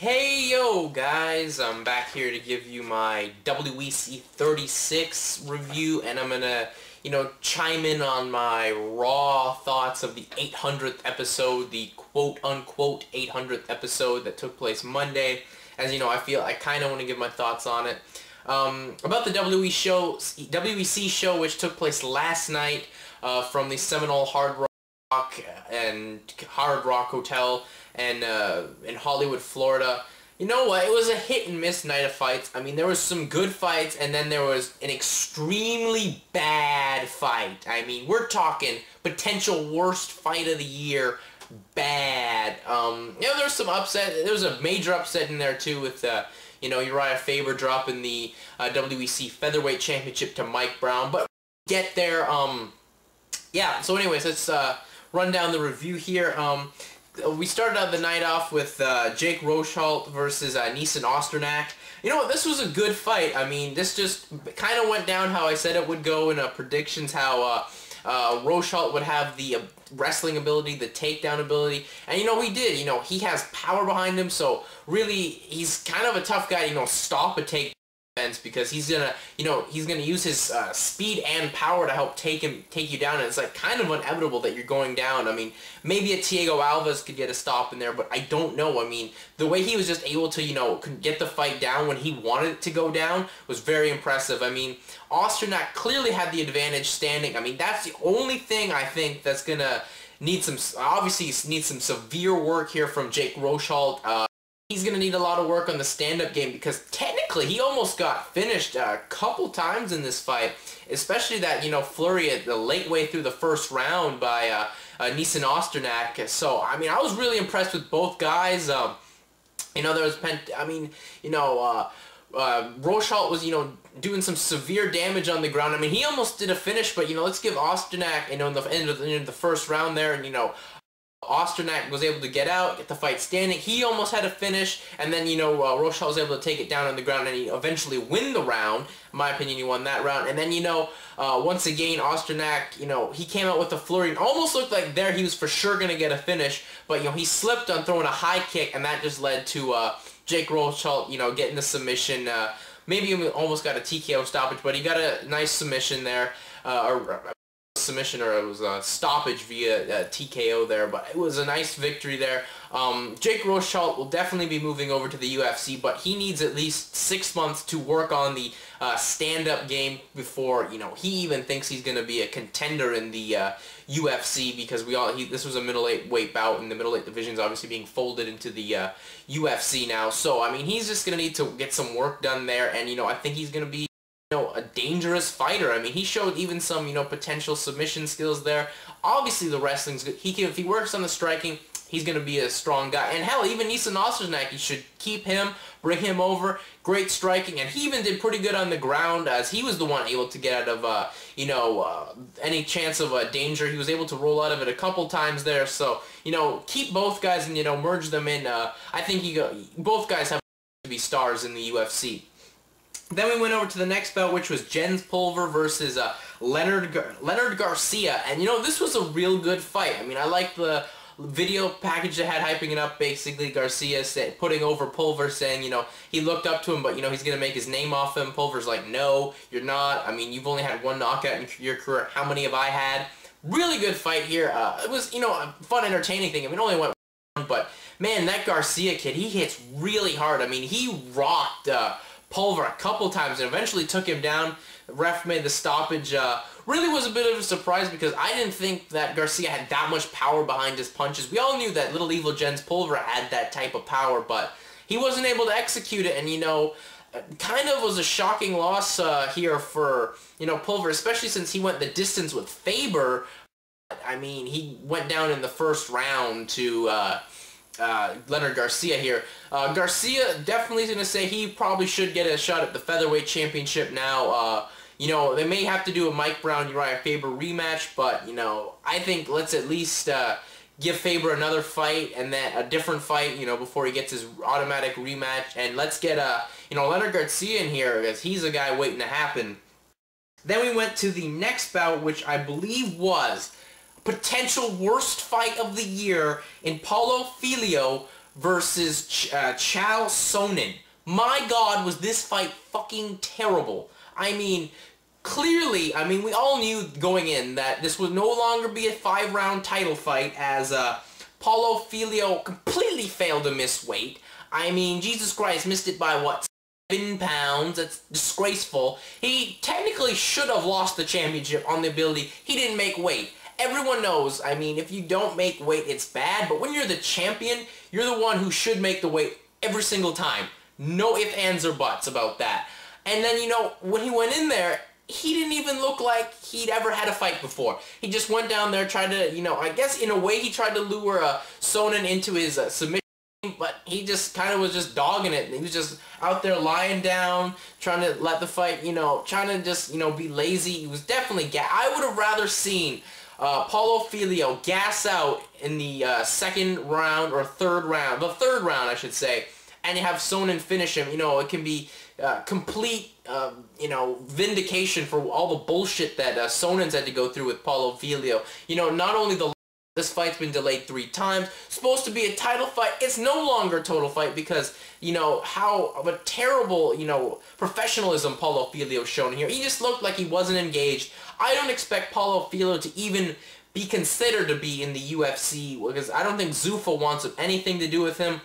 Hey yo guys, I'm back here to give you my WEC 36 review, and I'm gonna, chime in on my raw thoughts of the 800th episode, the quote-unquote 800th episode that took place Monday. As you know, I kind of want to give my thoughts on it. About the WEC show, which took place last night from the Seminole Hard Rock Hotel and in Hollywood, Florida. You know what? It was a hit and miss night of fights. I mean, there was some good fights, and then there was an extremely bad fight. I mean, we're talking potential worst fight of the year. Bad. There was some upset. There was a major upset in there too with Urijah Faber dropping the WEC Featherweight Championship to Mike Brown. But get there. Yeah. So anyways, let's run down the review here. We started out the night off with ROsholt versus Niessen Osterneck. You know what? This was a good fight. I mean, this just kind of went down how I said it would go in predictions, how ROsholt would have the wrestling ability, the takedown ability, and he did. He has power behind him, so really he's kind of a tough guy to stop a takedown because he's gonna use his speed and power to help take you down, and it's like kind of inevitable that you're going down. I mean, maybe a Thiago Alves could get a stop in there, but I don't know. I mean, the way he was just able to get the fight down when he wanted it to go down was very impressive. I mean, Osterneck clearly had the advantage standing. I mean, that's the only thing I think that's gonna need some severe work here from ROsholt. He's going to need a lot of work on the stand-up game because technically he almost got finished a couple times in this fight, especially that, flurry at the late way through the first round by Niessen Osterneck. So, I mean, I was really impressed with both guys. There was ROsholt was, doing some severe damage on the ground. I mean, he almost did a finish, but, let's give Osterneck, in the end of the first round there, and, Osterneck was able to get out, get the fight standing. He almost had a finish, and then, ROsholt was able to take it down on the ground and eventually win the round. In my opinion, he won that round. And then, once again, Osterneck, he came out with a flurry and almost looked like there he was for sure going to get a finish, but, he slipped on throwing a high kick, and that just led to ROsholt, getting the submission. Maybe he almost got a TKO stoppage, but he got a nice submission there, submission, or it was a stoppage via TKO there, but it was a nice victory there. ROsholt will definitely be moving over to the UFC, but he needs at least 6 months to work on the stand-up game before he even thinks he's going to be a contender in the UFC, because this was a middleweight bout, and the middleweight division is obviously being folded into the UFC now. So I mean, he's just going to need to get some work done there, and I think he's going to be a dangerous fighter. I mean, he showed even some, potential submission skills there. Obviously, the wrestling's good. If he works on the striking, he's going to be a strong guy. And hell, even Niessen Osterneck, you should keep him, bring him over. Great striking, and he even did pretty good on the ground, as he was the one able to get out of, any chance of danger. He was able to roll out of it a couple times there. So, keep both guys and, merge them in. I think both guys have to be stars in the UFC. Then we went over to the next bout, which was Pulver versus Leonard Garcia. And, this was a real good fight. I mean, I like the video package that had hyping it up, basically. Garcia putting over Pulver, saying, he looked up to him, but, he's going to make his name off him. Pulver's like, no, you're not. I mean, you've only had one knockout in your career. How many have I had? Really good fight here. It was, a fun, entertaining thing. I mean, it only went one, but, man, that Garcia kid, he hits really hard. I mean, he rocked Pulver a couple times and eventually took him down. The ref made the stoppage. Really was a bit of a surprise because I didn't think that Garcia had that much power behind his punches. We all knew that Little Evil Pulver had that type of power, but he wasn't able to execute it, and kind of was a shocking loss here for Pulver, especially since he went the distance with Faber. I mean, he went down in the first round to Leonard Garcia here. Garcia definitely is going to say he probably should get a shot at the Featherweight Championship now. They may have to do a Mike Brown-Urijah Faber rematch, but, I think let's at least give Faber another fight, and then a different fight, before he gets his automatic rematch. And let's get, Leonard Garcia in here, because he's a guy waiting to happen. Then we went to the next bout, which I believe was potential worst fight of the year in Paulo Filho versus Chael Sonnen. My God, was this fight fucking terrible. I mean, clearly, I mean, we all knew going in that this would no longer be a 5-round title fight as Paulo Filho completely failed to miss weight. I mean, Jesus Christ, missed it by what? 7 pounds. That's disgraceful. He technically should have lost the championship on the ability he didn't make weight. Everyone knows, I mean, if you don't make weight, it's bad, but when you're the champion, you're the one who should make the weight every single time. No ifs, ands, or buts about that. And then, you know, when he went in there, he didn't even look like he'd ever had a fight before. He just went down there, tried to, you know, I guess in a way he tried to lure Sonnen into his submission, but he just kind of was just dogging it. He was just out there lying down, trying to let the fight, you know, trying to just, you know, be lazy. He was definitely, I would have rather seen Paulo Filho gas out in the second round or third round, the third round I should say, and you have Sonnen finish him. You know, it can be complete, you know, vindication for all the bullshit that Sonnen's had to go through with Paulo Filho. You know, not only this fight's been delayed 3 times, supposed to be a title fight, it's no longer a total fight because, you know, how of a terrible, you know, professionalism Paulo Filho's shown here. He just looked like he wasn't engaged. I don't expect Paulo Filho to even be considered to be in the UFC because I don't think Zuffa wants anything to do with him.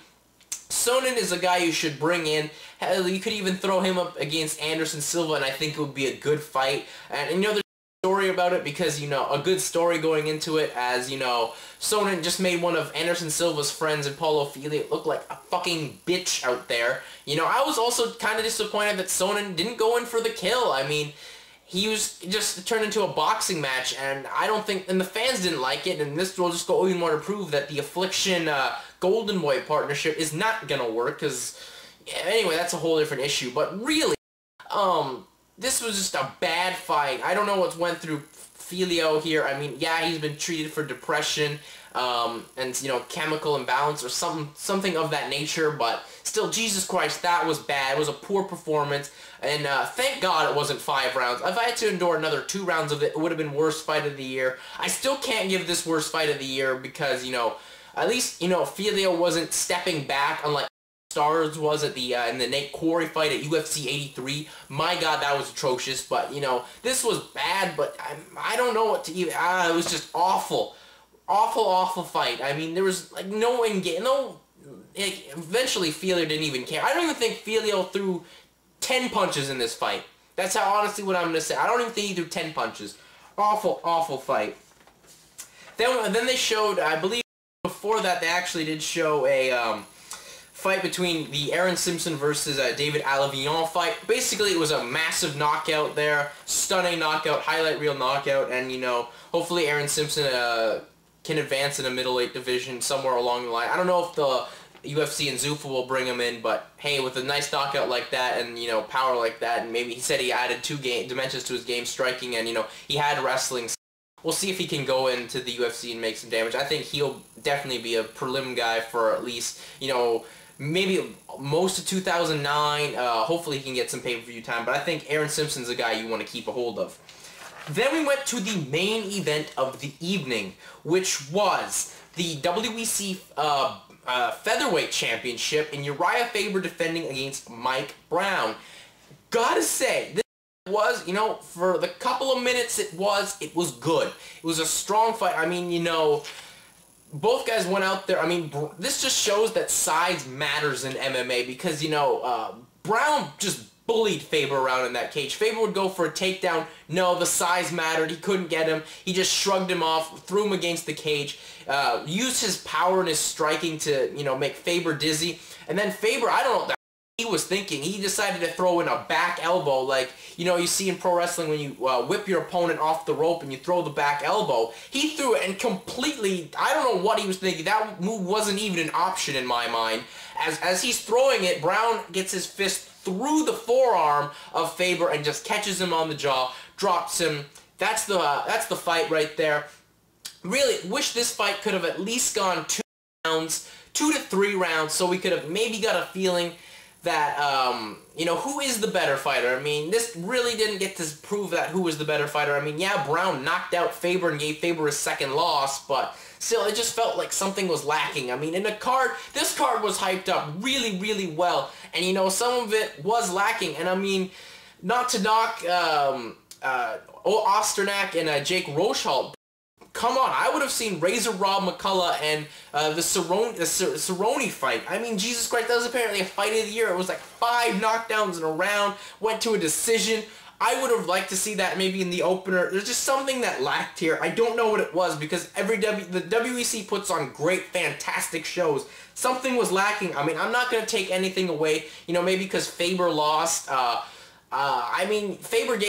Sonnen is a guy you should bring in. Hell, you could even throw him up against Anderson Silva, and I think it would be a good fight. And you know, there's a story about it because, you know, a good story going into it, as, you know, Sonnen just made one of Anderson Silva's friends and Paulo Filho look like a fucking bitch out there. You know, I was also kind of disappointed that Sonnen didn't go in for the kill. I mean, he was just turned into a boxing match, and I don't think, and the fans didn't like it, and this will just go even more to prove that the Affliction Golden Boy partnership is not gonna work, because, anyway, that's a whole different issue, but really, this was just a bad fight. I don't know what's went through Filho here. I mean, yeah, he's been treated for depression, and, you know, chemical imbalance or something of that nature, but still, Jesus Christ, that was bad. It was a poor performance, and thank God it wasn't 5 rounds. If I had to endure another 2 rounds of it, it would have been worst fight of the year. I still can't give this worst fight of the year because, you know, at least, you know, Filho wasn't stepping back unlike Stars was at the in the Nate Quarry fight at UFC 83. My God, that was atrocious. But, you know, this was bad, but I don't know what to even... it was just awful. Awful fight. I mean, there was, like, no... eventually, Filho didn't even care. I don't even think Filho threw 10 punches in this fight. That's how, honestly, what I'm going to say. I don't even think he threw 10 punches. Awful fight. Then they showed, I believe, before that, they actually did show a fight between the Aaron Simpson versus David Avellan fight. Basically, it was a massive knockout there. Stunning knockout, highlight reel knockout, and, you know, hopefully Aaron Simpson can advance in a middleweight division somewhere along the line. I don't know if the UFC and Zuffa will bring him in, but hey, with a nice knockout like that and, you know, power like that, and maybe he said he added 2 dimensions to his game, striking, and, you know, he had wrestling. We'll see if he can go into the UFC and make some damage. I think he'll definitely be a prelim guy for at least, you know, maybe most of 2009. Hopefully he can get some pay-per-view time, but I think Aaron Simpson's a guy you want to keep a hold of. Then we went to the main event of the evening, which was the WEC Featherweight Championship, and Urijah Faber defending against Mike Brown. Gotta say, this was, you know, for the couple of minutes it was good. It was a strong fight. I mean, you know, both guys went out there. I mean, this just shows that size matters in MMA because, you know, Brown just bullied Faber around in that cage. Faber would go for a takedown. No, the size mattered. He couldn't get him. He just shrugged him off, threw him against the cage, used his power and his striking to, you know, make Faber dizzy. And then Faber, I don't know what he was thinking. He decided to throw in a back elbow, like, you know, you see in pro wrestling when you whip your opponent off the rope and you throw the back elbow. He threw it and completely, I don't know what he was thinking. That move wasn't even an option in my mind. As he's throwing it, Brown gets his fist through the forearm of Faber and just catches him on the jaw, drops him. That's the fight right there. Really wish this fight could have at least gone 2 rounds, 2 to 3 rounds, so we could have maybe got a feeling that, you know, who is the better fighter? I mean, this really didn't get to prove that who was the better fighter. I mean, yeah, Brown knocked out Faber and gave Faber his second loss, but still, it just felt like something was lacking. I mean, in the card, this card was hyped up really, really well, and, you know, some of it was lacking, and I mean, not to knock Osterneck and Jake ROsholt. Come on, I would have seen Razor Rob McCullough and the Cerrone fight. I mean, Jesus Christ, that was apparently a fight of the year. It was like 5 knockdowns in a round, went to a decision. I would have liked to see that maybe in the opener. There's just something that lacked here. I don't know what it was, because the WEC puts on great, fantastic shows. Something was lacking. I mean, I'm not going to take anything away, you know, maybe because Faber lost. I mean, Faber gave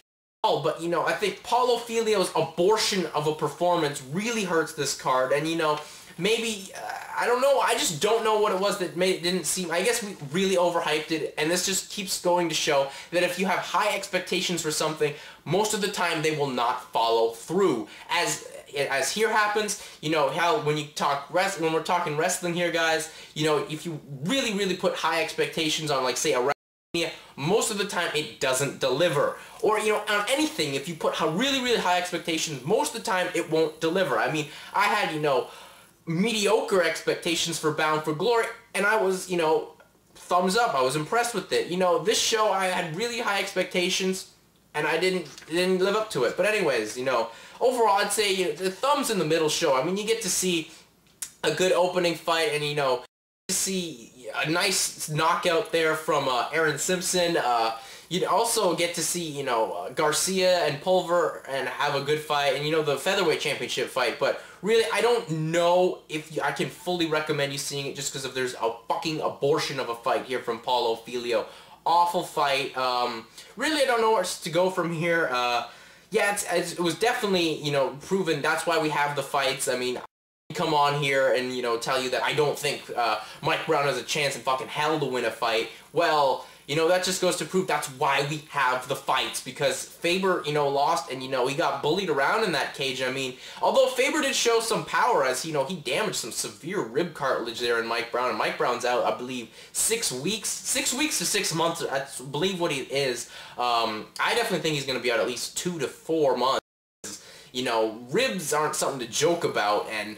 but, you know, I think Paulo Filho's abortion of a performance really hurts this card, and, you know, maybe, I don't know, I just don't know what it was that made it didn't seem, I guess we really overhyped it, and this just keeps going to show that if you have high expectations for something, most of the time they will not follow through. As here happens, you know, how when we're talking wrestling here, guys, you know, if you really, really put high expectations on, like, say, a most of the time it doesn't deliver. Or, you know, on anything, if you put really, really high expectations, most of the time it won't deliver. I mean, I had, you know, mediocre expectations for Bound for Glory, and I was, you know, thumbs up. I was impressed with it. You know, this show, I had really high expectations, and I didn't live up to it. But anyways, you know, overall, I'd say, you know, the thumbs in the middle show. I mean, you get to see a good opening fight, and, you know, see a nice knockout there from Aaron Simpson. You'd also get to see, you know, Garcia and Pulver and have a good fight, and, you know, the Featherweight Championship fight. But really, I don't know if I can fully recommend you seeing it, just because if there's a fucking abortion of a fight here from Paulo Filho. Awful fight. Really, I don't know where to go from here. Yeah, it was definitely, you know, proven. That's why we have the fights. I mean, come on here and, you know, tell you that I don't think Mike Brown has a chance in fucking hell to win a fight. Well, you know, that just goes to prove that's why we have the fights, because Faber, you know, lost, and, you know, he got bullied around in that cage. I mean, although Faber did show some power, as, you know, he damaged some severe rib cartilage there in Mike Brown, and Mike Brown's out, I believe, 6 weeks. 6 weeks to 6 months, I believe what he is. I definitely think he's going to be out at least 2 to 4 months. You know, ribs aren't something to joke about, and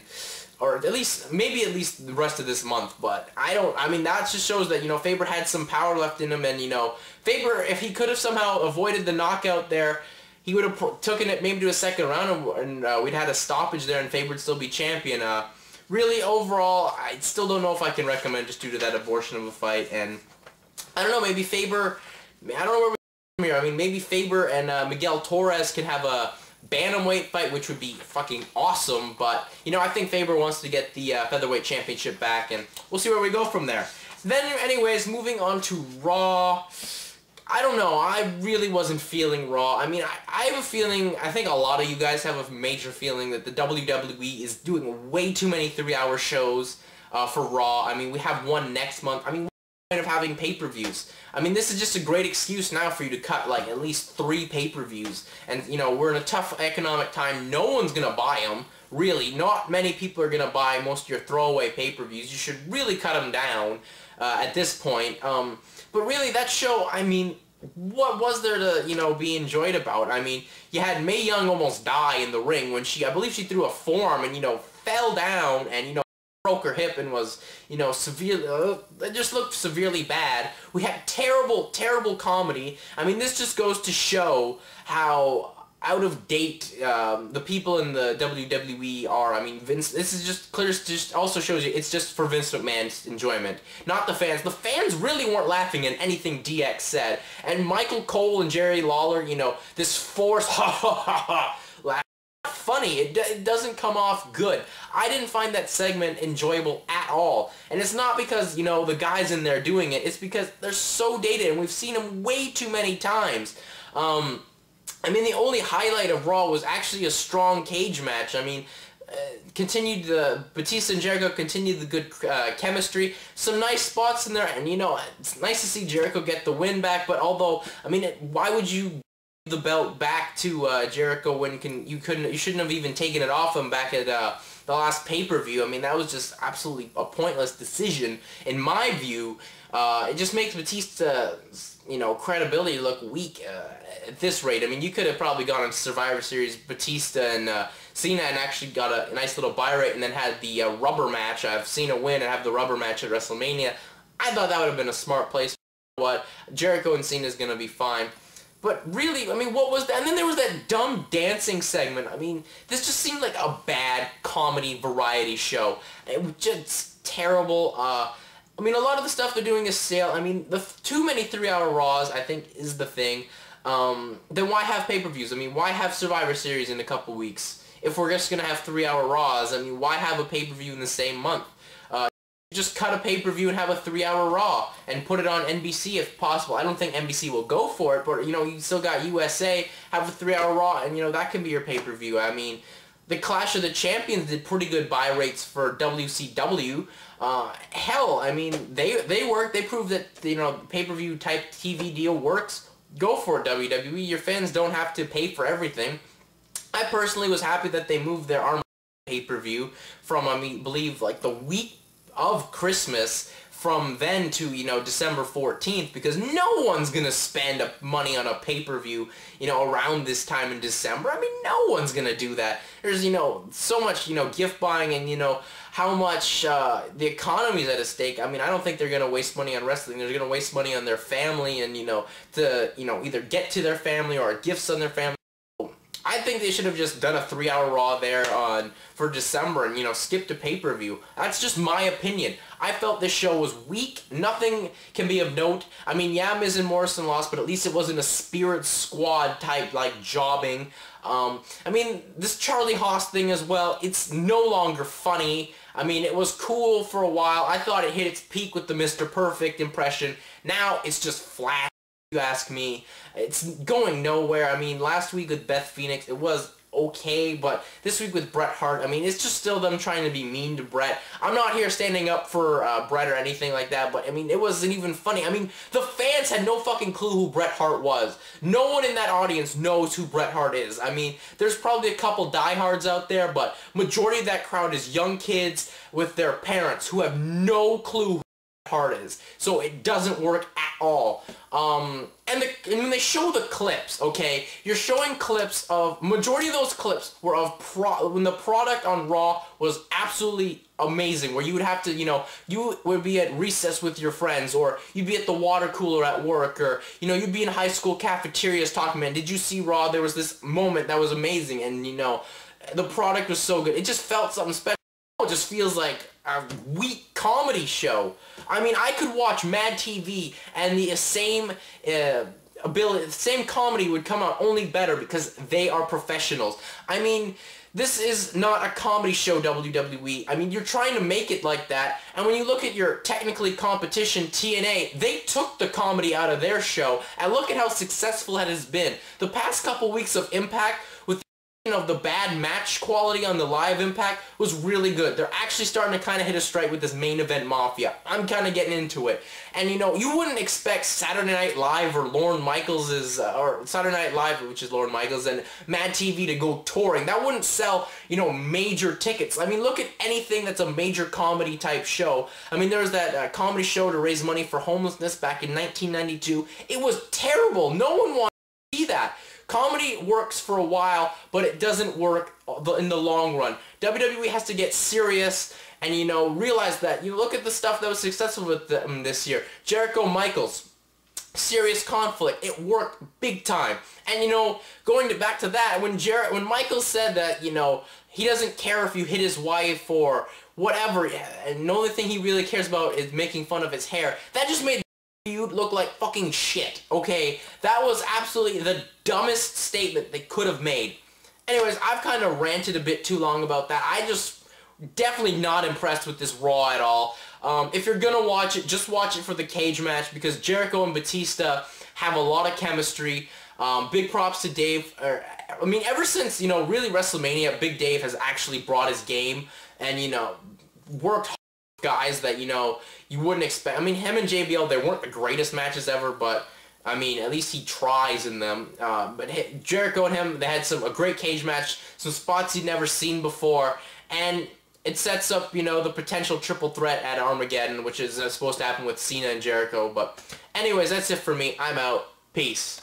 or at least the rest of this month. But I mean, that just shows that, you know, Faber had some power left in him, and, you know, Faber, if he could have somehow avoided the knockout there, he would have taken it maybe to a second round, and we'd had a stoppage there, and Faber would still be champion. Really, overall, I still don't know if I can recommend, just due to that abortion of a fight, and I don't know, maybe Faber, I don't know where we're here. I mean, maybe Faber and Miguel Torres can have a bantamweight fight, which would be fucking awesome. But, you know, I think Faber wants to get the Featherweight Championship back, and we'll see where we go from there. Then, anyways, moving on to Raw. I don't know, I really wasn't feeling Raw. I mean, I have a feeling, I think a lot of you guys have a major feeling that the WWE is doing way too many 3-hour shows for Raw. I mean, we have one next month. I mean, of having pay-per-views. I mean, this is just a great excuse now for you to cut, like, at least 3 pay-per-views. And, you know, we're in a tough economic time. No one's gonna buy them. Really, not many people are gonna buy most of your throwaway pay-per-views. You should really cut them down at this point. But really, that show, I mean, what was there to, you know, be enjoyed about? I mean, you had Mae Young almost die in the ring when I believe she threw a forearm and, you know, fell down and, you know, broke her hip and was, you know, severely, it just looked severely bad. We had terrible, terrible comedy. I mean, this just goes to show how out of date the people in the WWE are. I mean, Vince, this is just clear, just also shows you it's just for Vince McMahon's enjoyment, not the fans. The fans really weren't laughing at anything DX said. And Michael Cole and Jerry Lawler, you know, this forced ha ha ha ha laugh. Funny, it doesn't come off good. I didn't find that segment enjoyable at all, and it's not because, you know, the guys in there doing it, it's because they're so dated and we've seen them way too many times. I mean, the only highlight of Raw was actually a strong cage match. I mean, Batista and Jericho continued the good chemistry. Some nice spots in there, and, you know, it's nice to see Jericho get the win back, but although, I mean, why would you give the belt back to Jericho when you shouldn't have even taken it off him back at the last pay-per-view. I mean, that was just absolutely a pointless decision in my view. It just makes Batista's, credibility look weak at this rate. I mean, you could have probably gone on Survivor Series, Batista and Cena, and actually got a nice little buy rate, and then had the rubber match. I've Cena win and have the rubber match at WrestleMania. I thought that would have been a smart place. What Jericho and Cena is going to be fine. But really, I mean, what was that? And then there was that dumb dancing segment. I mean, this just seemed like a bad comedy variety show. It was just terrible. I mean, a lot of the stuff they're doing is stale. I mean, too many 3-hour Raws, I think, is the thing. Then why have pay-per-views? I mean, why have Survivor Series in a couple weeks? If we're just going to have 3-hour Raws, I mean, why have a pay-per-view in the same month? Just cut a pay-per-view and have a 3-hour Raw and put it on NBC if possible. I don't think NBC will go for it, but, you still got USA, have a 3-hour Raw, and, that can be your pay-per-view. I mean, the Clash of the Champions did pretty good buy rates for WCW. Hell, I mean, they work. They proved that, pay-per-view type TV deal works. Go for it, WWE. Your fans don't have to pay for everything. I personally was happy that they moved their Armageddon pay-per-view from, I believe, like the week of Christmas from then to, December 14th, because no one's going to spend money on a pay-per-view, around this time in December. I mean, no one's going to do that. There's, so much, gift buying and, how much the economy's at stake. I mean, I don't think they're going to waste money on wrestling. They're going to waste money on their family and, to, either get to their family or gifts on their family. I think they should have just done a 3-hour Raw there for December and, skipped a pay-per-view. That's just my opinion. I felt this show was weak. Nothing can be of note. I mean, yeah, Miz and Morrison lost, but at least it wasn't a Spirit Squad type, like, jobbing. I mean, this Charlie Haas thing as well, it's no longer funny. I mean, it was cool for a while. I thought it hit its peak with the Mr. Perfect impression. Now it's just flat. You ask me, it's going nowhere. I mean, last week with Beth Phoenix, it was okay, but this week with Bret Hart, I mean, it's just still them trying to be mean to Bret. I'm not here standing up for Bret or anything like that, but I mean, it wasn't even funny. I mean, the fans had no fucking clue who Bret Hart was. No one in that audience knows who Bret Hart is. I mean, there's probably a couple diehards out there, but majority of that crowd is young kids with their parents who have no clue who Hart is. So it doesn't work at all. And when they show the clips, okay, you're showing clips of, majority of those clips were of when the product on Raw was absolutely amazing, where you would have to, you would be at recess with your friends, or you'd be at the water cooler at work, or, you'd be in high school cafeterias talking, man, did you see Raw? There was this moment that was amazing, and, the product was so good. It just felt something special. It just feels like a weak comedy show. I mean, I could watch Mad TV and the same same comedy would come out only better because they are professionals. I mean, this is not a comedy show, WWE. I mean, you're trying to make it like that, and when you look at your technically competition, TNA, they took the comedy out of their show, and look at how successful it has been. The past couple weeks of Impact, with of the bad match quality on the live Impact, was really good. They're actually starting to kind of hit a strike with this main event Mafia. I'm kind of getting into it. And you wouldn't expect Saturday Night Live or Lorne Michaels' or Saturday Night Live, which is Lorne Michaels, and Mad TV to go touring. That wouldn't sell, major tickets. I mean, look at anything that's a major comedy type show. I mean, there was that comedy show to raise money for homelessness back in 1992. It was terrible. No one wanted to see that. Comedy works for a while, but it doesn't work in the long run. WWE has to get serious and, realize that. You look at the stuff that was successful with them this year. Jericho Michaels, serious conflict. It worked big time. And, going back to that, when Michaels said that, he doesn't care if you hit his wife or whatever, and the only thing he really cares about is making fun of his hair, that just made you'd look like fucking shit, okay? That was absolutely the dumbest statement they could have made. Anyways, I've kind of ranted a bit too long about that. I just definitely not impressed with this Raw at all. If you're gonna watch it, just watch it for the cage match, because Jericho and Batista have a lot of chemistry. Big props to Dave. I mean, ever since, really WrestleMania, Big Dave has actually brought his game and, worked hard with guys that, you wouldn't expect. I mean, him and JBL, they weren't the greatest matches ever, but, I mean, at least he tries in them. But Jericho and him, they had a great cage match, some spots he'd never seen before, and it sets up, you know, the potential triple threat at Armageddon, which is supposed to happen with Cena and Jericho. But anyways, that's it for me. I'm out. Peace.